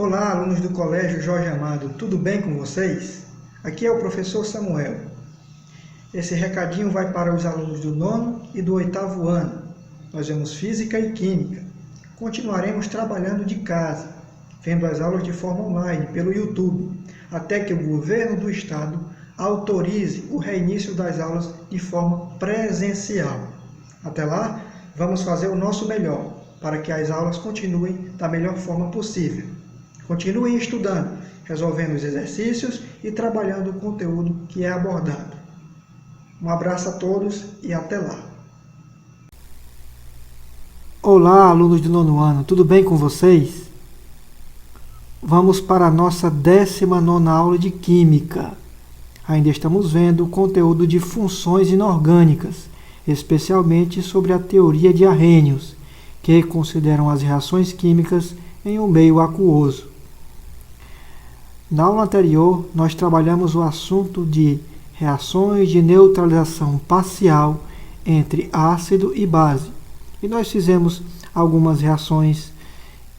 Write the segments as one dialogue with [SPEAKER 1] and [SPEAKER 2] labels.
[SPEAKER 1] Olá, alunos do Colégio Jorge Amado, tudo bem com vocês? Aqui é o professor Samuel. Esse recadinho vai para os alunos do 9º e do 8º ano. Nós vemos Física e Química. Continuaremos trabalhando de casa, vendo as aulas de forma online pelo YouTube, até que o governo do estado autorize o reinício das aulas de forma presencial. Até lá, vamos fazer o nosso melhor para que as aulas continuem da melhor forma possível. Continuem estudando, resolvendo os exercícios e trabalhando o conteúdo que é abordado. Um abraço a todos e até lá.
[SPEAKER 2] Olá, alunos do 9º ano, tudo bem com vocês? Vamos para a nossa 19ª aula de Química. Ainda estamos vendo o conteúdo de funções inorgânicas, especialmente sobre a teoria de Arrhenius, que consideram as reações químicas em um meio aquoso. Na aula anterior, nós trabalhamos o assunto de reações de neutralização parcial entre ácido e base. E nós fizemos algumas reações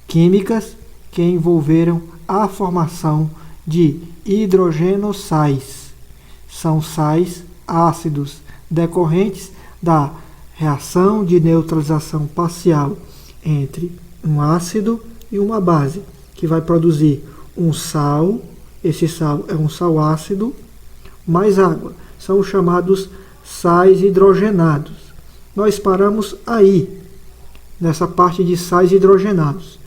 [SPEAKER 2] químicas que envolveram a formação de hidrogenossais. São sais ácidos decorrentes da reação de neutralização parcial entre um ácido e uma base, que vai produzir um sal. Esse sal é um sal ácido, mais água. São os chamados sais hidrogenados. Nós paramos aí, nessa parte de sais hidrogenados.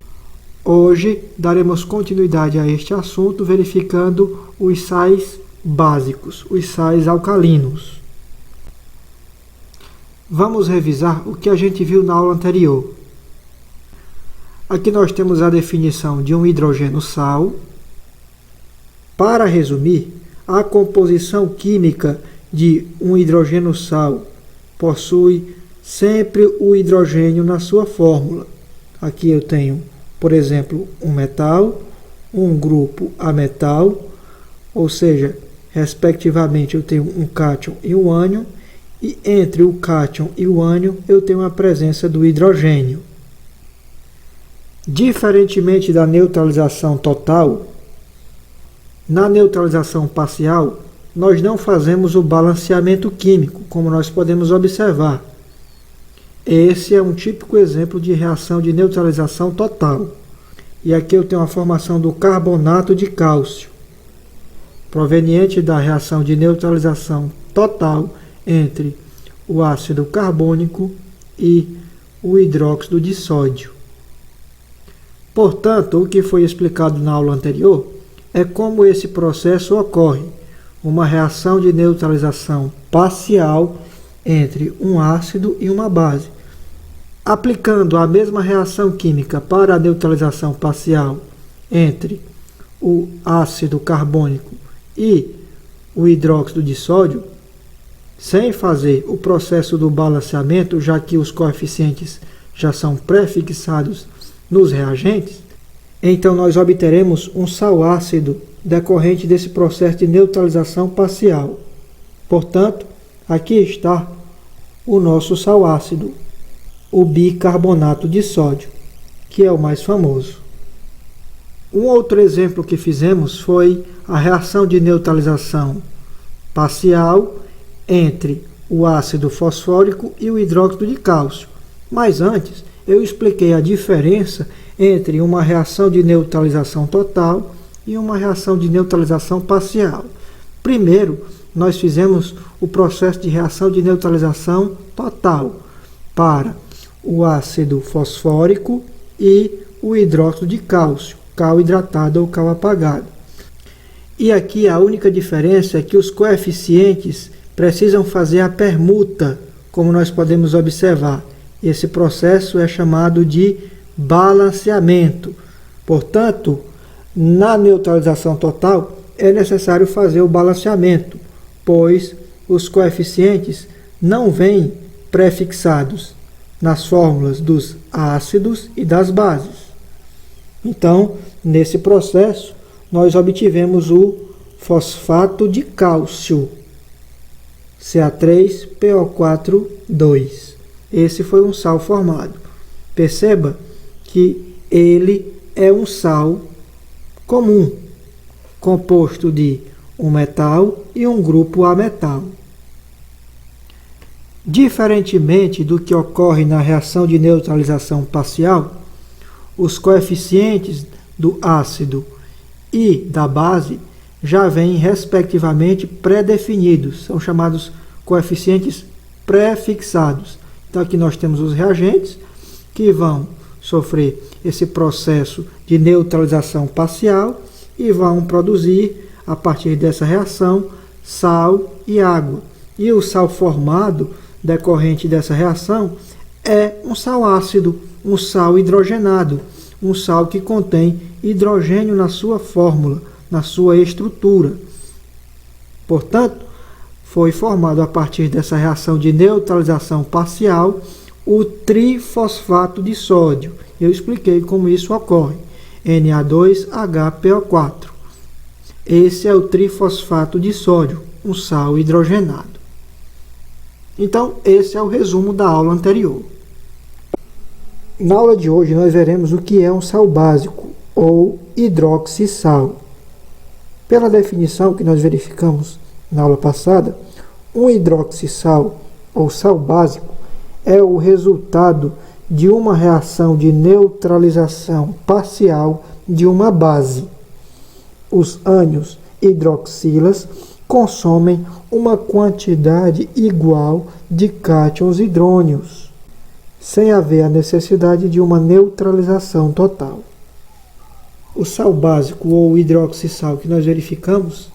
[SPEAKER 2] Hoje daremos continuidade a este assunto, verificando os sais básicos, os sais alcalinos. Vamos revisar o que a gente viu na aula anterior. Aqui nós temos a definição de um hidrogeno sal. Para resumir, a composição química de um hidrogeno sal possui sempre o hidrogênio na sua fórmula. Aqui eu tenho, por exemplo, um metal, um grupo ametal, ou seja, respectivamente eu tenho um cátion e um ânion, e entre o cátion e o ânion eu tenho a presença do hidrogênio. Diferentemente da neutralização total, na neutralização parcial, nós não fazemos o balanceamento químico, como nós podemos observar. Esse é um típico exemplo de reação de neutralização total. E aqui eu tenho a formação do carbonato de cálcio, proveniente da reação de neutralização total entre o ácido carbônico e o hidróxido de sódio. Portanto, o que foi explicado na aula anterior é como esse processo ocorre, uma reação de neutralização parcial entre um ácido e uma base. Aplicando a mesma reação química para a neutralização parcial entre o ácido carbônico e o hidróxido de sódio, sem fazer o processo do balanceamento, já que os coeficientes já são pré-fixados nos reagentes, então nós obteremos um sal ácido decorrente desse processo de neutralização parcial. Portanto, aqui está o nosso sal ácido, o bicarbonato de sódio, que é o mais famoso. Um outro exemplo que fizemos foi a reação de neutralização parcial entre o ácido fosfórico e o hidróxido de cálcio. Mas antes, eu expliquei a diferença entre uma reação de neutralização total e uma reação de neutralização parcial. Primeiro, nós fizemos o processo de reação de neutralização total para o ácido fosfórico e o hidróxido de cálcio, cal hidratado ou cal apagado. E aqui a única diferença é que os coeficientes precisam fazer a permuta, como nós podemos observar. Esse processo é chamado de balanceamento. Portanto, na neutralização total é necessário fazer o balanceamento, pois os coeficientes não vêm pré-fixados nas fórmulas dos ácidos e das bases. Então, nesse processo, nós obtivemos o fosfato de cálcio, Ca3PO4,2. Esse foi um sal formado. Perceba que ele é um sal comum, composto de um metal e um grupo ametal. Diferentemente do que ocorre na reação de neutralização parcial, os coeficientes do ácido e da base já vêm respectivamente pré-definidos, são chamados coeficientes pré-fixados. Então aqui nós temos os reagentes que vão sofrer esse processo de neutralização parcial e vão produzir, a partir dessa reação, sal e água. E o sal formado decorrente dessa reação é um sal ácido, um sal hidrogenado, um sal que contém hidrogênio na sua fórmula, na sua estrutura. Portanto, foi formado a partir dessa reação de neutralização parcial o trifosfato de sódio. Eu expliquei como isso ocorre. Na2HPO4. Esse é o trifosfato de sódio, um sal hidrogenado. Então, esse é o resumo da aula anterior. Na aula de hoje, nós veremos o que é um sal básico, ou hidroxissal. Pela definição que nós verificamos na aula passada, um hidroxissal, ou sal básico, é o resultado de uma reação de neutralização parcial de uma base. Os ânions hidroxilas consomem uma quantidade igual de cátions hidrônios, sem haver a necessidade de uma neutralização total. O sal básico ou hidroxissal que nós verificamos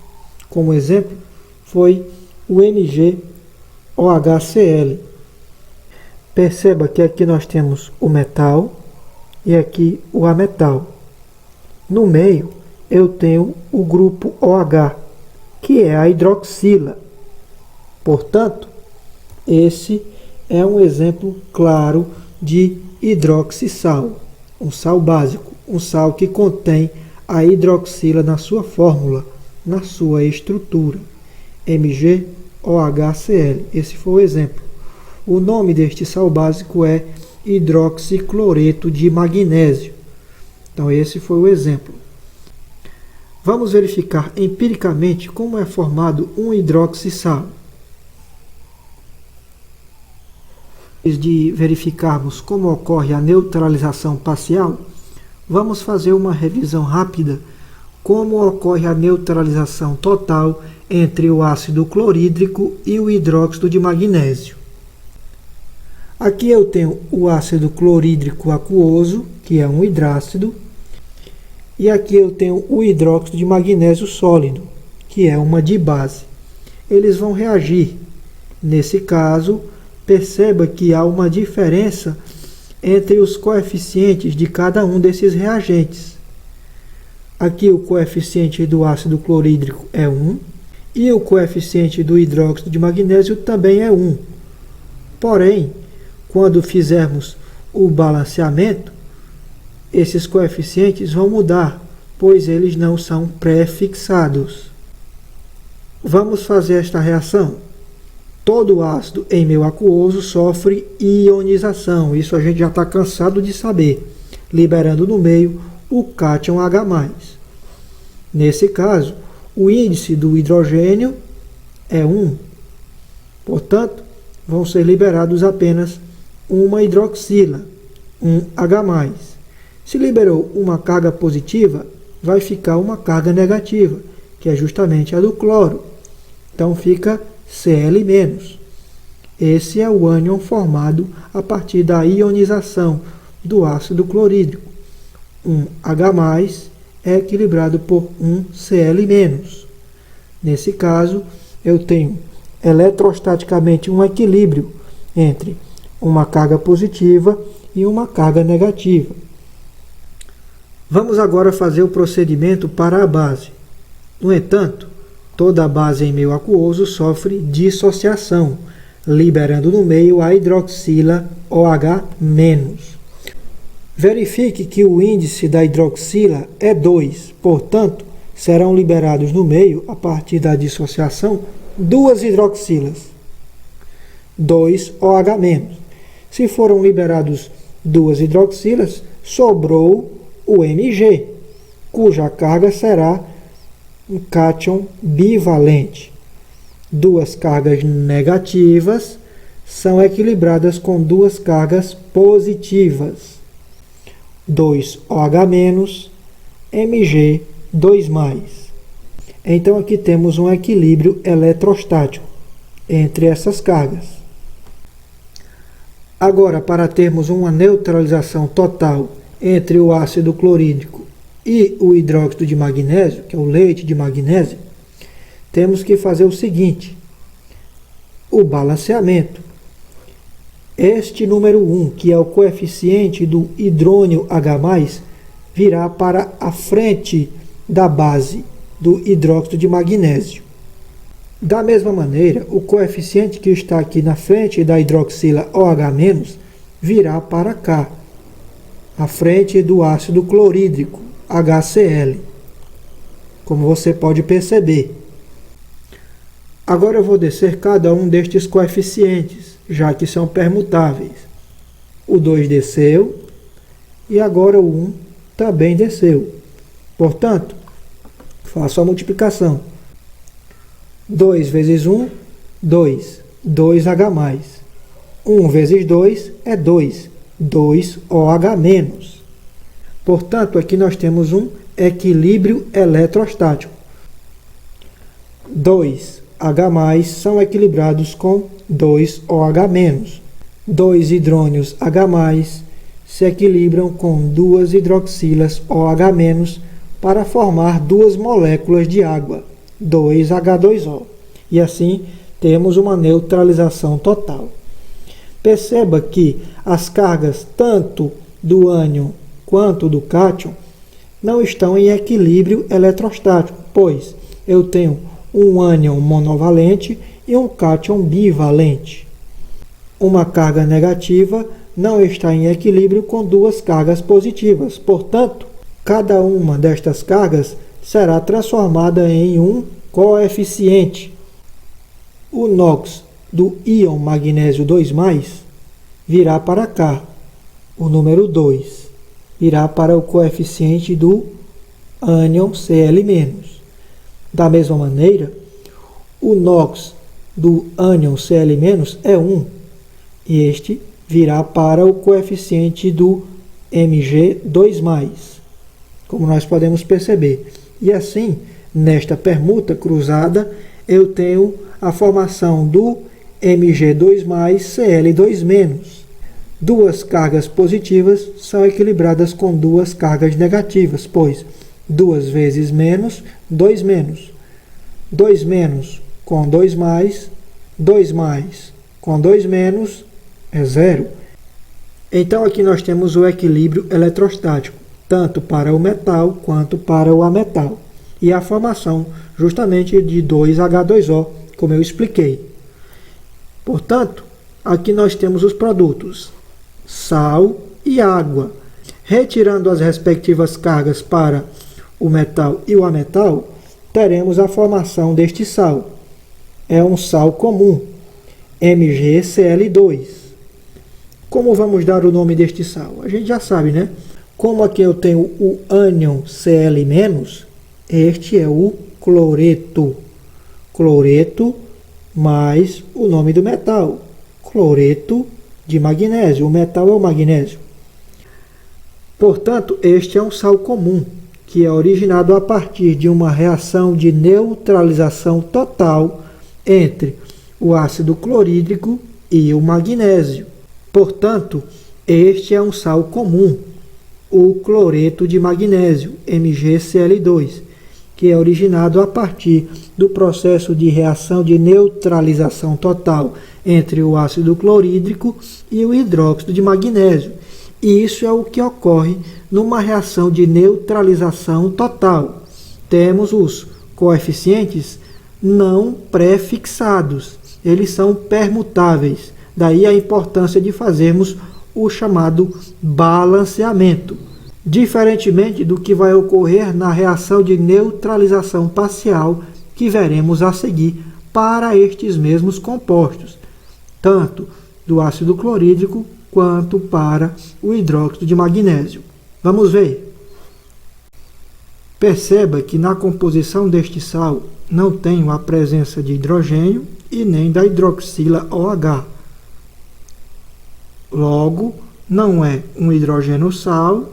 [SPEAKER 2] como exemplo foi o MgOHCl. Perceba que aqui nós temos o metal e aqui o ametal. No meio eu tenho o grupo OH, que é a hidroxila. Portanto, esse é um exemplo claro de hidroxissal, um sal básico, um sal que contém a hidroxila na sua fórmula, na sua estrutura. MgOHCl. Esse foi o exemplo. O nome deste sal básico é hidroxicloreto de magnésio. Então, esse foi o exemplo. Vamos verificar empiricamente como é formado um hidroxissal. Antes de verificarmos como ocorre a neutralização parcial, vamos fazer uma revisão rápida como ocorre a neutralização total entre o ácido clorídrico e o hidróxido de magnésio. Aqui eu tenho o ácido clorídrico aquoso, que é um hidrácido, e aqui eu tenho o hidróxido de magnésio sólido, que é uma dibase. Eles vão reagir. Nesse caso, perceba que há uma diferença entre os coeficientes de cada um desses reagentes. Aqui o coeficiente do ácido clorídrico é 1 e o coeficiente do hidróxido de magnésio também é 1. Porém, quando fizermos o balanceamento, esses coeficientes vão mudar, pois eles não são pré-fixados. Vamos fazer esta reação. Todo ácido em meio aquoso sofre ionização, isso a gente já está cansado de saber, liberando no meio o cátion H+. Nesse caso, o índice do hidrogênio é 1. Portanto, vão ser liberados apenas uma hidroxila, um H+. Se liberou uma carga positiva, vai ficar uma carga negativa, que é justamente a do cloro. Então fica Cl-. Esse é o ânion formado a partir da ionização do ácido clorídrico. Um H+ é equilibrado por um Cl-. Nesse caso, eu tenho eletrostaticamente um equilíbrio entre uma carga positiva e uma carga negativa. Vamos agora fazer o procedimento para a base. No entanto, toda a base em meio aquoso sofre dissociação, liberando no meio a hidroxila OH-. Verifique que o índice da hidroxila é 2, portanto, serão liberados no meio, a partir da dissociação, 2 hidroxilas, 2 OH-. Se foram liberados 2 hidroxilas, sobrou o Mg. cuja carga será um cátion bivalente. Duas cargas negativas são equilibradas com duas cargas positivas. 2OH- Mg 2+. Então aqui temos um equilíbrio eletrostático entre essas cargas. Agora, para termos uma neutralização total entre o ácido clorídrico e o hidróxido de magnésio, que é o leite de magnésio, temos que fazer o seguinte: o balanceamento. Este número 1, que é o coeficiente do hidrônio H+, virá para a frente da base do hidróxido de magnésio. Da mesma maneira, o coeficiente que está aqui na frente da hidroxila OH- virá para cá, à frente do ácido clorídrico, HCl, como você pode perceber. Agora eu vou descer cada um destes coeficientes, já que são permutáveis. O 2 desceu e agora o 1 também desceu. Portanto, faço a multiplicação. 2 vezes 1, 2. 2H+. 1 vezes 2 é 2. 2OH-. Portanto, aqui nós temos um equilíbrio eletrostático. 2H+ são equilibrados com 2OH-. 2 hidrônios H+ se equilibram com 2 hidroxilas OH- para formar 2 moléculas de água, 2H2O. E assim temos uma neutralização total. Perceba que as cargas tanto do ânion quanto do cátion não estão em equilíbrio eletrostático, pois eu tenho um ânion monovalente e um cátion bivalente. Uma carga negativa não está em equilíbrio com duas cargas positivas. Portanto, cada uma destas cargas será transformada em um coeficiente. O NOx do íon magnésio 2+, virá para cá. O número 2 irá para o coeficiente do ânion Cl-. Da mesma maneira, o NOx do ânion Cl- é 1, e este virá para o coeficiente do Mg2+, como nós podemos perceber. E assim, nesta permuta cruzada, eu tenho a formação do Mg2+, Cl2-. Duas cargas positivas são equilibradas com duas cargas negativas, pois 2 vezes menos, 2 menos. 2 menos com 2 mais, 2 mais com 2 menos é 0. Então aqui nós temos o equilíbrio eletrostático, tanto para o metal quanto para o ametal. E a formação justamente de 2H2O, como eu expliquei. Portanto, aqui nós temos os produtos sal e água. Retirando as respectivas cargas para o metal e o ametal, teremos a formação deste sal. É um sal comum, MgCl2. Como vamos dar o nome deste sal? A gente já sabe, né? Como aqui eu tenho o ânion Cl-, este é o cloreto. Cloreto mais o nome do metal, cloreto de magnésio. O metal é o magnésio. Portanto, este é um sal comum, que é originado a partir de uma reação de neutralização total entre o ácido clorídrico e o magnésio. Portanto, este é um sal comum, o cloreto de magnésio, MgCl2, que é originado a partir do processo de reação de neutralização total entre o ácido clorídrico e o hidróxido de magnésio. E isso é o que ocorre numa reação de neutralização total. Temos os coeficientes não prefixados, eles são permutáveis. Daí a importância de fazermos o chamado balanceamento. Diferentemente do que vai ocorrer na reação de neutralização parcial que veremos a seguir para estes mesmos compostos, tanto do ácido clorídrico quanto para o hidróxido de magnésio. Vamos ver. Perceba que na composição deste sal não tenho a presença de hidrogênio e nem da hidroxila OH. Logo, não é um hidrogênio sal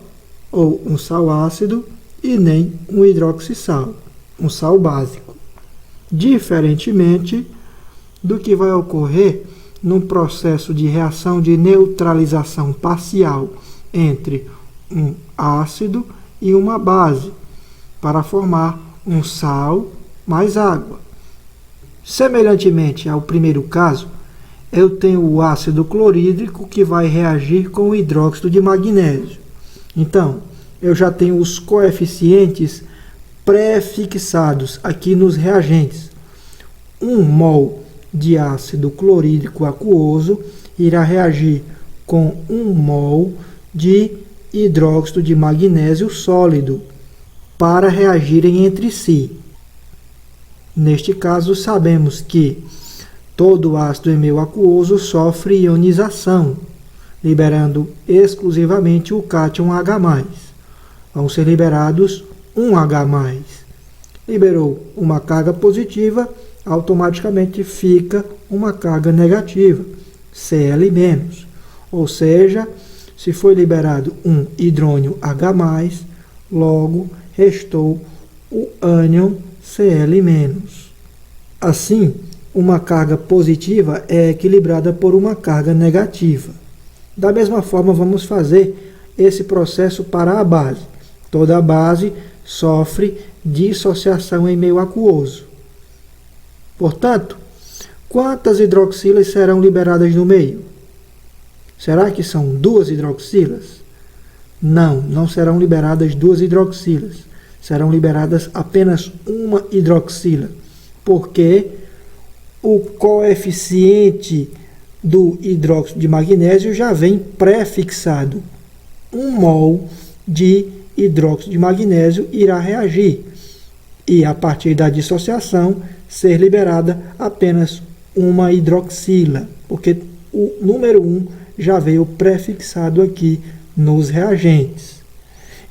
[SPEAKER 2] ou um sal ácido e nem um hidroxissal, um sal básico. Diferentemente do que vai ocorrer num processo de reação de neutralização parcial entre um ácido e uma base, para formar um sal mais água. Semelhantemente ao primeiro caso, eu tenho o ácido clorídrico que vai reagir com o hidróxido de magnésio. Então, eu já tenho os coeficientes pré-fixados aqui nos reagentes. 1 mol de ácido clorídrico aquoso irá reagir com 1 mol de hidróxido de magnésio sólido para reagirem entre si. Neste caso, sabemos que todo ácido em meio aquoso sofre ionização, liberando exclusivamente o cátion H+. Vão ser liberados um H+. Liberou uma carga positiva, automaticamente fica uma carga negativa, Cl-. Ou seja, se foi liberado um hidrônio H+, logo restou o ânion Cl-. Assim, uma carga positiva é equilibrada por uma carga negativa. Da mesma forma, vamos fazer esse processo para a base. Toda base sofre dissociação em meio aquoso. Portanto, quantas hidroxilas serão liberadas no meio? Será que são 2 hidroxilas? Não, não serão liberadas 2 hidroxilas. Serão liberadas apenas uma hidroxila, porque o coeficiente do hidróxido de magnésio já vem pré-fixado. 1 mol de hidróxido de magnésio irá reagir e, a partir da dissociação, ser liberada apenas uma hidroxila, porque o número 1 já veio pré-fixado aqui nos reagentes.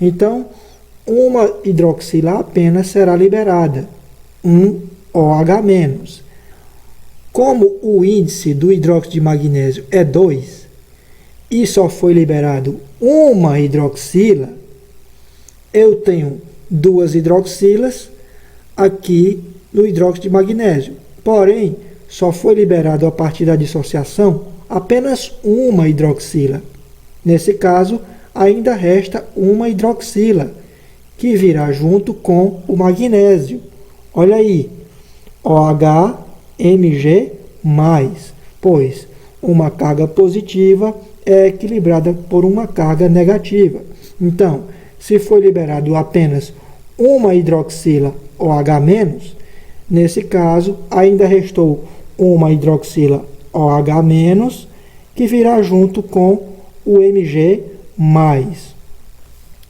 [SPEAKER 2] Então, uma hidroxila apenas será liberada, um OH-. Como o índice do hidróxido de magnésio é 2 e só foi liberado uma hidroxila, eu tenho 2 hidroxilas aqui no hidróxido de magnésio. Porém, só foi liberado a partir da dissociação apenas uma hidroxila. Nesse caso, ainda resta uma hidroxila, que virá junto com o magnésio. Olha aí, OH-Mg+, pois uma carga positiva é equilibrada por uma carga negativa. Então, se foi liberado apenas uma hidroxila OH-, nesse caso, ainda restou uma hidroxila OH-, que virá junto com o Mg+.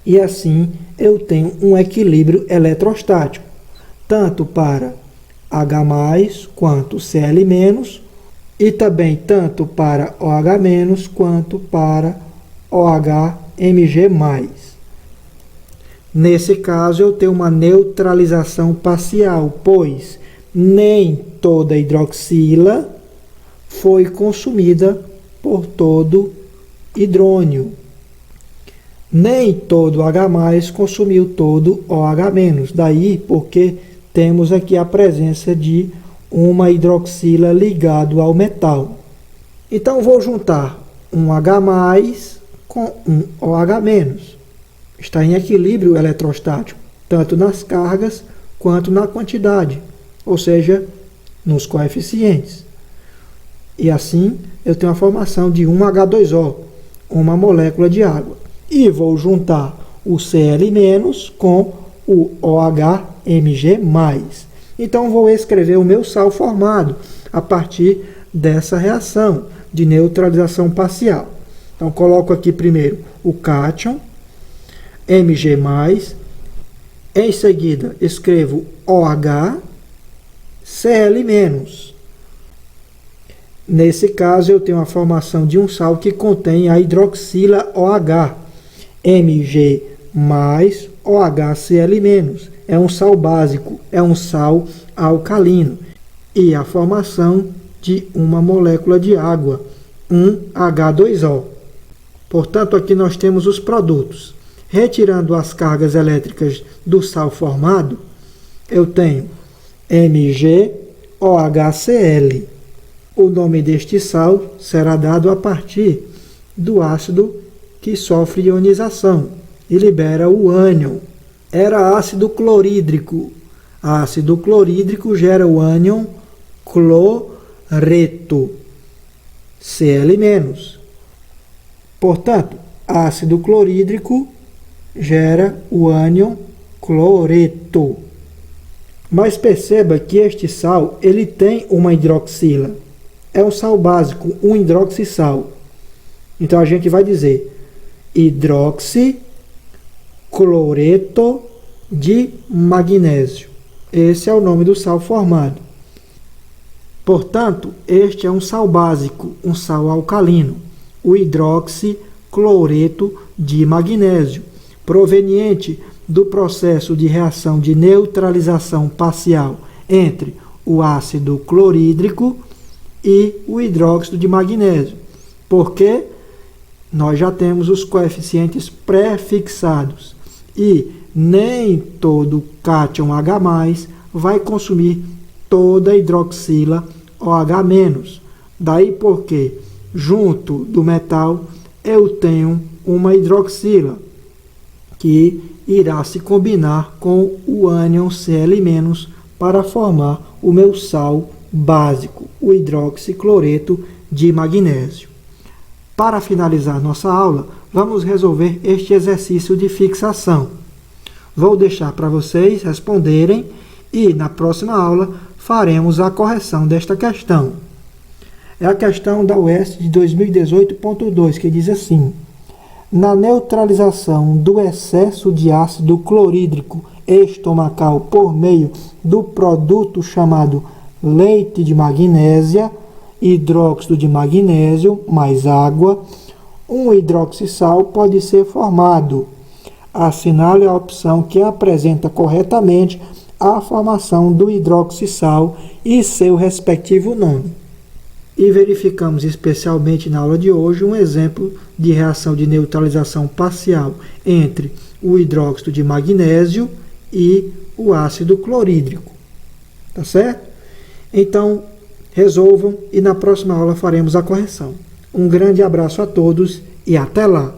[SPEAKER 2] E assim eu tenho um equilíbrio eletrostático, tanto para H+ quanto Cl- e também tanto para OH- quanto para OH-Mg+. Nesse caso, eu tenho uma neutralização parcial, pois nem toda hidroxila foi consumida por todo hidrônio. Nem todo H+ consumiu todo OH-. Daí porque temos aqui a presença de uma hidroxila ligado ao metal. Então, vou juntar um H+ com um OH-. Está em equilíbrio eletrostático, tanto nas cargas quanto na quantidade, ou seja, nos coeficientes. E assim, eu tenho a formação de um H2O, uma molécula de água. E vou juntar o Cl- com o OH-Mg+. Então, vou escrever o meu sal formado a partir dessa reação de neutralização parcial. Então, coloco aqui primeiro o cátion, Mg+, em seguida escrevo OH, Cl-. Nesse caso, eu tenho a formação de um sal que contém a hidroxila OH, Mg+, OHCl-, é um sal básico, é um sal alcalino, e a formação de uma molécula de água, um H2O. Portanto, aqui nós temos os produtos. Retirando as cargas elétricas do sal formado, eu tenho MgOHCl. O nome deste sal será dado a partir do ácido que sofre ionização e libera o ânion. Era ácido clorídrico. Ácido clorídrico gera o ânion cloreto, Cl-. Portanto, ácido clorídrico gera o ânion cloreto. Mas perceba que este sal ele tem uma hidroxila. É um sal básico, um hidroxissal. Então a gente vai dizer hidroxicloreto de magnésio. Esse é o nome do sal formado. Portanto, este é um sal básico, um sal alcalino, o hidroxicloreto de magnésio, proveniente do processo de reação de neutralização parcial entre o ácido clorídrico e o hidróxido de magnésio, porque nós já temos os coeficientes pré-fixados e nem todo cátion H+ vai consumir toda a hidroxila OH-. Daí porque, junto do metal, eu tenho uma hidroxila que irá se combinar com o ânion Cl- para formar o meu sal básico, o hidroxicloreto de magnésio. Para finalizar nossa aula, vamos resolver este exercício de fixação. Vou deixar para vocês responderem e na próxima aula faremos a correção desta questão. É a questão da UEST de 2018.2, que diz assim: na neutralização do excesso de ácido clorídrico estomacal por meio do produto chamado leite de magnésia, hidróxido de magnésio mais água, um hidroxissal pode ser formado. Assinale a opção que apresenta corretamente a formação do hidroxissal e seu respectivo nome. E verificamos especialmente na aula de hoje um exemplo de reação de neutralização parcial entre o hidróxido de magnésio e o ácido clorídrico. Tá certo? Então, resolvam e na próxima aula faremos a correção. Um grande abraço a todos e até lá!